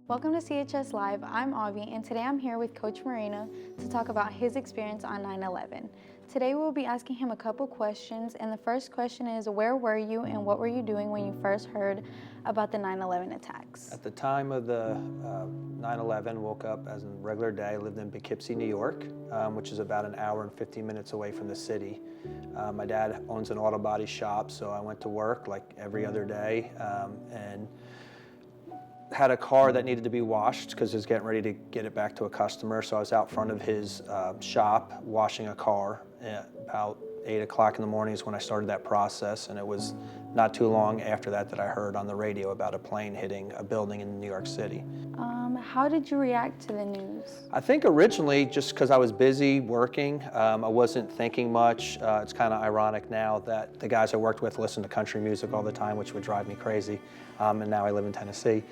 Welcome to CHS Live. I'm Avi, and today I'm here with Coach Marino to talk about his experience on 9/11. Today we'll be asking him a couple questions, and the first question is, where were you and what were you doing when you first heard about the 9/11 attacks? At the time of the 9/11, woke up as a regular day, lived in Poughkeepsie, New York, which is about an hour and 15 minutes away from the city. My dad owns an auto body shop, so I went to work like every other day and had a car that needed to be washed because he was getting ready to get it back to a customer. So I was out front of his shop washing a car. About 8 o'clock in the morning is when I started that process, and it was not too long after that that I heard on the radio about a plane hitting a building in New York City. How did you react to the news? I think originally, just because I was busy working, I wasn't thinking much. It's kind of ironic now that the guys I worked with listened to country music all the time, which would drive me crazy, and now I live in Tennessee.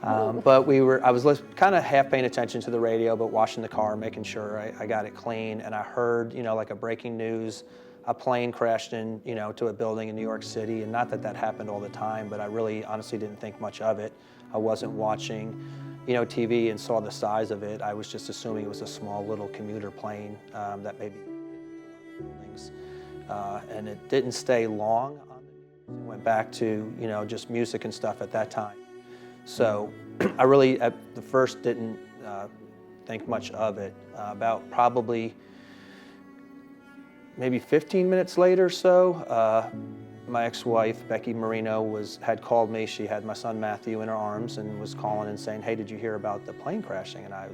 But I was kind of half paying attention to the radio, but washing the car, making sure I got it clean, and I heard, like a breaking news, a plane crashed to a building in New York City, and not that that happened all the time, but I really honestly didn't think much of it. I wasn't watching, TV and saw the size of it. I was just assuming it was a small little commuter plane that maybe hit buildings, and it didn't stay long on the news. It went back to, just music and stuff at that time. So I really, at the first, didn't think much of it. About probably maybe 15 minutes later or so, my ex-wife, Becky Marino, had called me. She had my son Matthew in her arms and was calling and saying, "Hey, did you hear about the plane crashing?" And I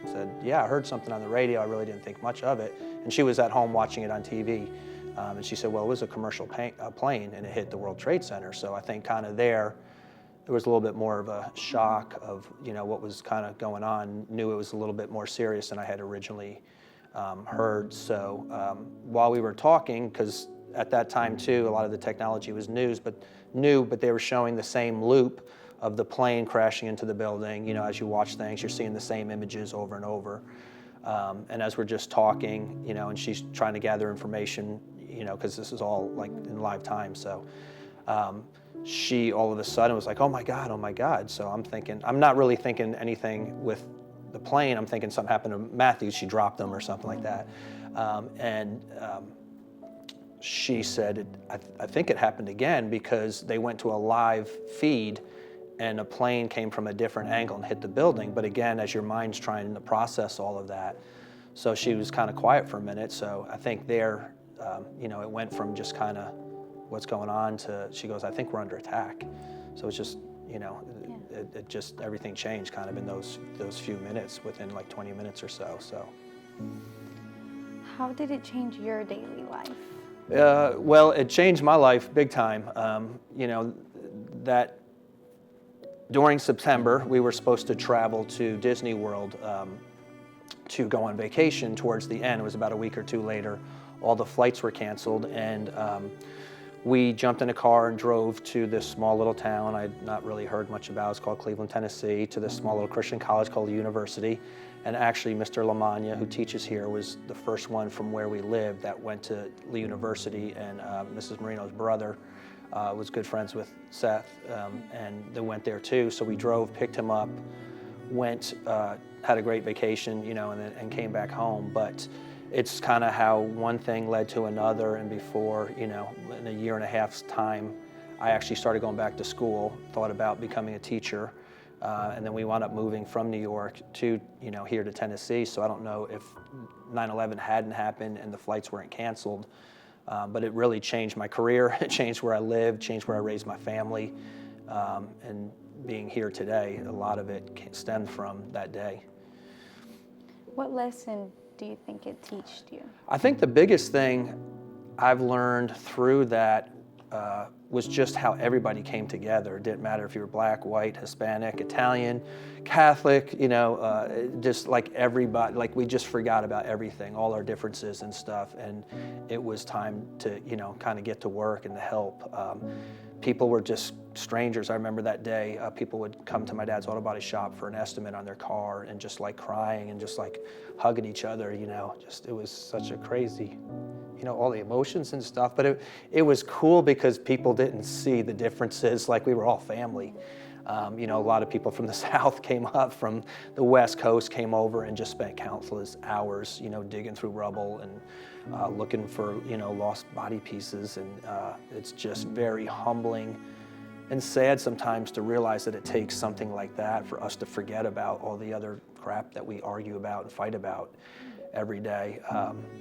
said, "Yeah, I heard something on the radio. I really didn't think much of it." And she was at home watching it on TV. And she said, "Well, it was a commercial plane and it hit the World Trade Center." So I think kind of there was a little bit more of a shock of, what was kind of going on. Knew it was a little bit more serious than I had originally heard. So while we were talking, because at that time too, a lot of the technology was new, but they were showing the same loop of the plane crashing into the building. As you watch things, you're seeing the same images over and over. And as we're just talking, and she's trying to gather information, because this is all like in live time. So she all of a sudden was like, "Oh my God, oh my God." So I'm not really thinking anything with the plane. I'm thinking something happened to Matthew. She dropped him or something like that. She said, I think it happened again because they went to a live feed and a plane came from a different angle and hit the building. But again, as your mind's trying to process all of that. So she was kind of quiet for a minute. So I think there, it went from just kind of what's going on to, she goes, "I think we're under attack." So it's just, it just, everything changed kind of in those few minutes, within like 20 minutes or so. So. How did it change your daily life? Well, it changed my life big time. That during September, we were supposed to travel to Disney World to go on vacation towards the end. It was about a week or two later. All the flights were canceled, and we jumped in a car and drove to this small little town I'd not really heard much about. It's called Cleveland, Tennessee, to this small little Christian college called the University. And actually, Mr. Lamagna, who teaches here, was the first one from where we lived that went to Lee University. And Mrs. Marino's brother was good friends with Seth, and they went there too. So we drove, picked him up, went, had a great vacation, and came back home. But it's kind of how one thing led to another, and before, in a year and a half's time, I actually started going back to school, thought about becoming a teacher, and then we wound up moving from New York to, here to Tennessee. So I don't know if 9/11 hadn't happened and the flights weren't canceled, but it really changed my career. It changed where I lived, changed where I raised my family, and being here today, a lot of it stemmed from that day. What lesson do you think it taught you? I think the biggest thing I've learned through that was just how everybody came together. It didn't matter if you were black, white, Hispanic, Italian, Catholic, just like everybody, like we just forgot about everything, all our differences and stuff. And it was time to, kind of get to work and to help. People were just strangers. I remember that day, people would come to my dad's auto body shop for an estimate on their car and just like crying and just like hugging each other, it was such a crazy, all the emotions and stuff. But it was cool because people didn't see the differences, like we were all family. You know, a lot of people from the South came up, from the West Coast came over and just spent countless hours, you know, digging through rubble and looking for, you know, lost body pieces. And it's just very humbling and sad sometimes to realize that it takes something like that for us to forget about all the other crap that we argue about and fight about every day.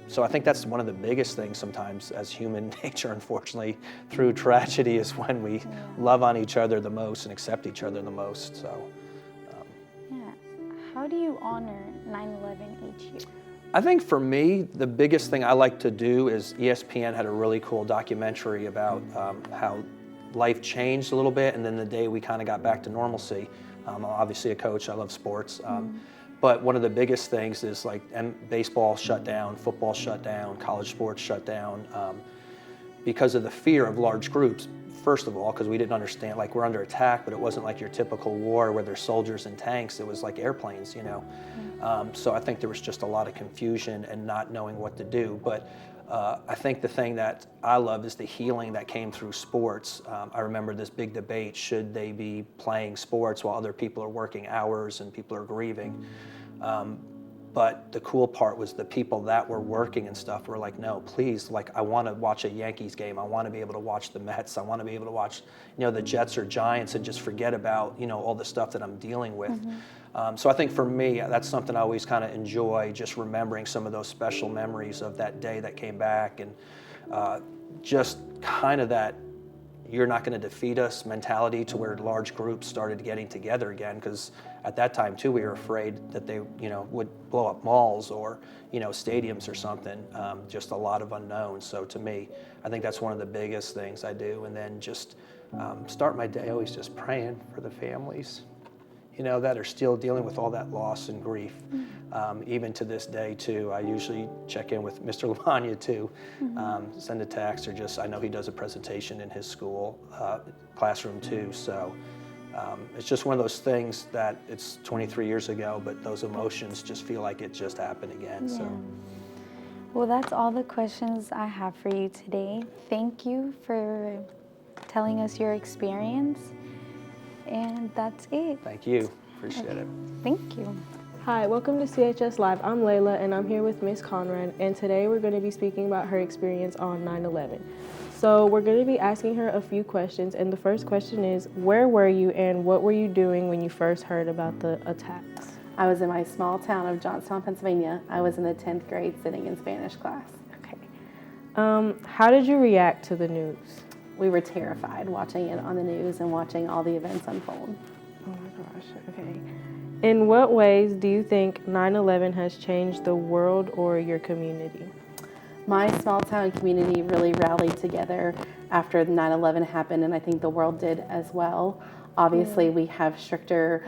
So I think that's one of the biggest things sometimes as human nature, unfortunately, through tragedy, is when we love on each other the most and accept each other the most. So, Yeah. How do you honor 9/11 each year? I think for me, the biggest thing I like to do is ESPN had a really cool documentary about how life changed a little bit, and then the day we kind of got back to normalcy. I'm obviously a coach, I love sports. But one of the biggest things is like baseball shut down, football shut down, college sports shut down because of the fear of large groups. First of all, because we didn't understand, like we're under attack, but it wasn't like your typical war where there's soldiers and tanks. It was like airplanes, you know. So I think there was just a lot of confusion and not knowing what to do. But I think the thing that I love is the healing that came through sports. I remember this big debate, should they be playing sports while other people are working hours and people are grieving? But the cool part was the people that were working and stuff were like, no, please, like I want to watch a Yankees game. I want to be able to watch the Mets. I want to be able to watch, you know, the Jets or Giants and just forget about, you know, all the stuff that I'm dealing with. So I think for me, that's something I always kind of enjoy, just remembering some of those special memories of that day that came back, and just kind of that you're not going to defeat us mentality, to where large groups started getting together again, because at that time too we were afraid that they, you know, would blow up malls or, you know, stadiums or something. Just a lot of unknowns. So to me, I think that's one of the biggest things I do. And then just start my day always just praying for the families, you know, that are still dealing with all that loss and grief. Even to this day too, I usually check in with Mr. Lamagna too, send a text, or just, I know he does a presentation in his school classroom too. So it's just one of those things that it's 23 years ago, but those emotions just feel like it just happened again. Yeah. So. Well, that's all the questions I have for you today. Thank you for telling us your experience. And that's it. Thank you. Appreciate it. Thank you. Hi, welcome to CHS Live. I'm Layla, and I'm here with Miss Conrad, and today we're going to be speaking about her experience on 9/11. So we're going to be asking her a few questions, and the first question is, where were you and what were you doing when you first heard about the attacks? I was in my small town of Johnstown, Pennsylvania. I was in the 10th grade sitting in Spanish class. Okay. How did you react to the news? We were terrified watching it on the news and watching all the events unfold. Oh my gosh, okay. In what ways do you think 9/11 has changed the world or your community? My small town community really rallied together after 9/11 happened, and I think the world did as well. Obviously, we have stricter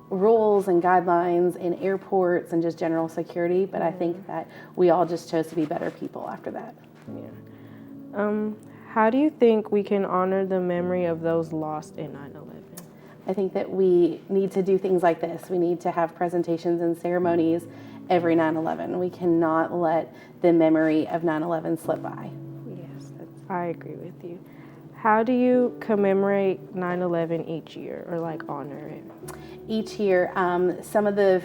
rules and guidelines in airports and just general security, but I think that we all just chose to be better people after that. Yeah. How do you think we can honor the memory of those lost in 9/11? I think that we need to do things like this. We need to have presentations and ceremonies every 9/11. We cannot let the memory of 9/11 slip by. Yes, I agree with you. How do you commemorate 9/11 each year, or like honor it? Each year, some of the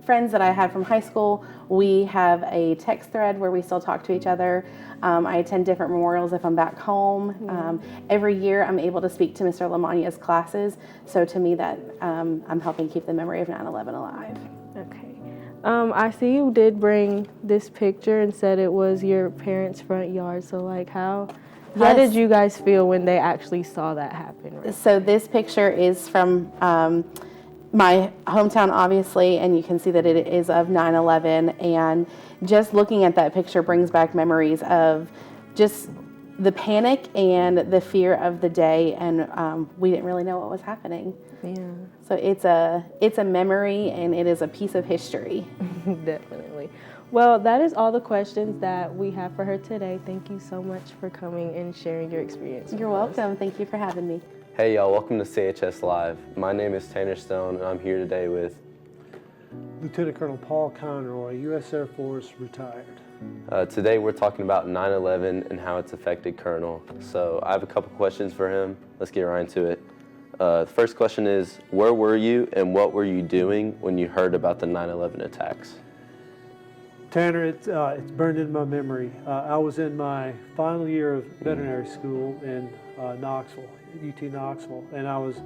friends that I had from high school, we have a text thread where we still talk to each other. I attend different memorials if I'm back home. Every year I'm able to speak to Mr. Lamagna's classes, so to me that I'm helping keep the memory of 9/11 alive. Okay. I see you did bring this picture and said it was your parents' front yard, so like how Yes. did you guys feel when they actually saw that happen? Right? So this picture is from my hometown, obviously, and you can see that it is of 9/11. And just looking at that picture brings back memories of just the panic and the fear of the day, and we didn't really know what was happening. Yeah, So it's a memory, and it is a piece of history. definitely. Well, that is all the questions that we have for her today. Thank you so much for coming and sharing your experience. You're with us. welcome. Thank you for having me. Hey y'all, welcome to CHS Live. My name is Tanner Stone, and I'm here today with Lieutenant Colonel Paul Conroy, U.S. Air Force, retired. today we're talking about 9/11 and how it's affected Colonel. So I have a couple questions for him. Let's get right into it. The first question is, where were you and what were you doing when you heard about the 9/11 attacks? Tanner, it's burned into my memory. I was in my final year of veterinary school in Knoxville, UT Knoxville, and I was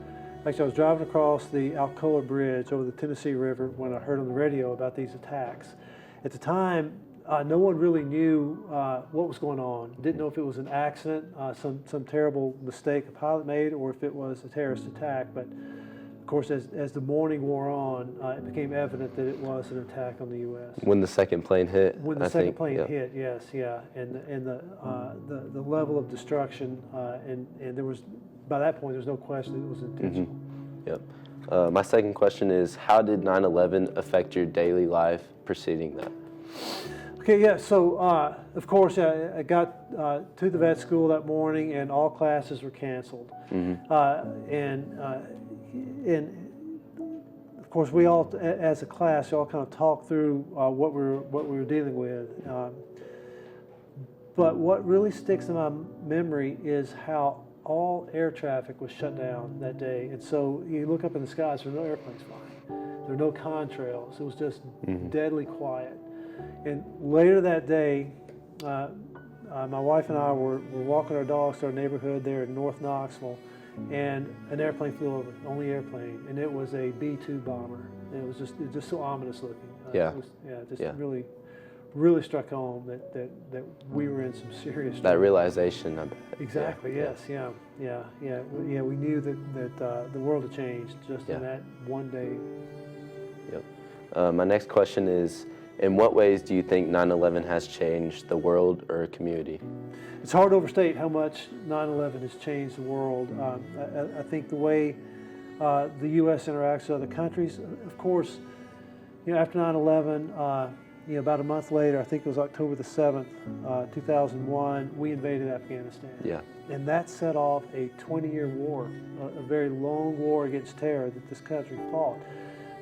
driving across the Alcoa Bridge over the Tennessee River when I heard on the radio about these attacks. At the time, no one really knew what was going on. Didn't know if it was an accident, some terrible mistake a pilot made, or if it was a terrorist attack. But of course, as the morning wore on, it became evident that it was an attack on the U.S. When the second plane hit? When the second plane hit, yes, yeah, and the level of destruction, and there was, by that point, there was no question that it was intentional. Yep. My second question is, how did 9/11 affect your daily life preceding that? Okay, yeah, so of course I got to the vet school that morning and all classes were canceled. And of course we all, as a class, we all kind of talked through what we were dealing with. But what really sticks in my memory is how all air traffic was shut down that day. And so you look up in the skies, there were no airplanes flying. There were no contrails. It was just deadly quiet. And later that day, my wife and I were walking our dogs to our neighborhood there in North Knoxville, and an airplane flew over, only airplane, and it was a B-2 bomber. And it was just so ominous looking. Really struck home that we were in some serious trouble. That realization, I bet. Exactly. Yes. Yeah. We knew that the world had changed just in that one day. Yep. My next question is, in what ways do you think 9/11 has changed the world or community? It's hard to overstate how much 9/11 has changed the world. I think the way the U.S. interacts with other countries, of course, after 9/11, about a month later, I think it was October the 7th, 2001, we invaded Afghanistan. Yeah. And that set off a 20-year war, a very long war against terror that this country fought.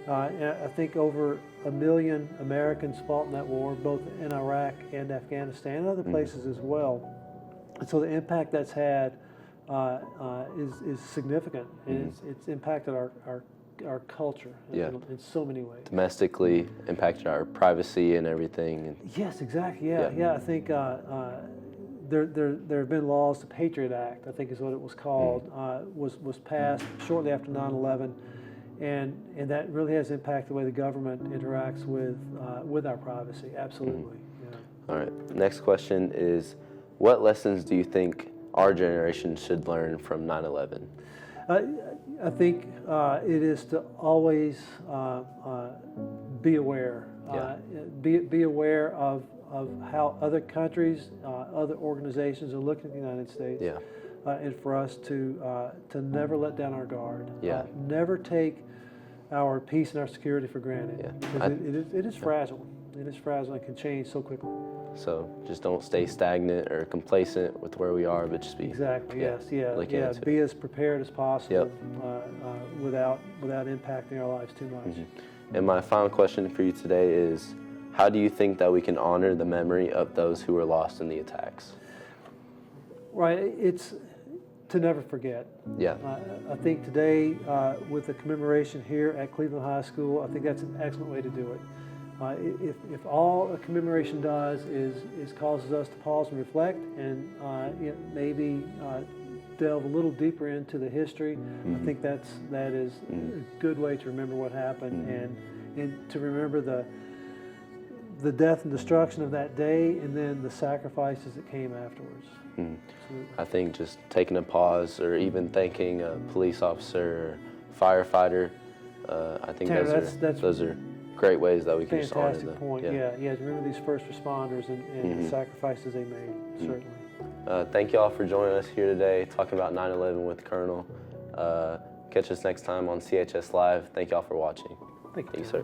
And I think over 1 million Americans fought in that war, both in Iraq and Afghanistan, and other places as well. And so the impact that's had is significant, and it's impacted our culture in so many ways. Domestically impacted our privacy and everything. Yes, exactly. Yeah. I think there have been laws. The Patriot Act, I think, is what it was called, was passed shortly after 9/11. And that really has impacted the way the government interacts with our privacy. Absolutely. Yeah. All right. Next question is, what lessons do you think our generation should learn from 9/11? I think it is to always be aware. Be aware of how other countries, other organizations are looking at the United States. Yeah. And for us to never let down our guard. Yeah. Never take our peace and our security for granted. Yeah. Because it is fragile. It is fragile and can change so quickly. So just don't stay stagnant or complacent with where we are, but just be Exactly. Yes. Yeah. Into Be as prepared as possible without impacting our lives too much. And my final question for you today is, how do you think that we can honor the memory of those who were lost in the attacks? Right. It's to never forget. Yeah. I think today, with the commemoration here at Cleveland High School, I think that's an excellent way to do it. If all a commemoration does is causes us to pause and reflect, and maybe delve a little deeper into the history, I think that is a good way to remember what happened, and to remember the death and destruction of that day, and then the sacrifices that came afterwards. I think just taking a pause, or even thanking a police officer, or firefighter, I think Tanner, those are great ways that we can just honor them. Fantastic point. Yeah. Remember these first responders and the sacrifices they made. Certainly. Thank you all for joining us here today, talking about 9/11 with Colonel. Catch us next time on CHS Live. Thank you all for watching. Thank you, sir.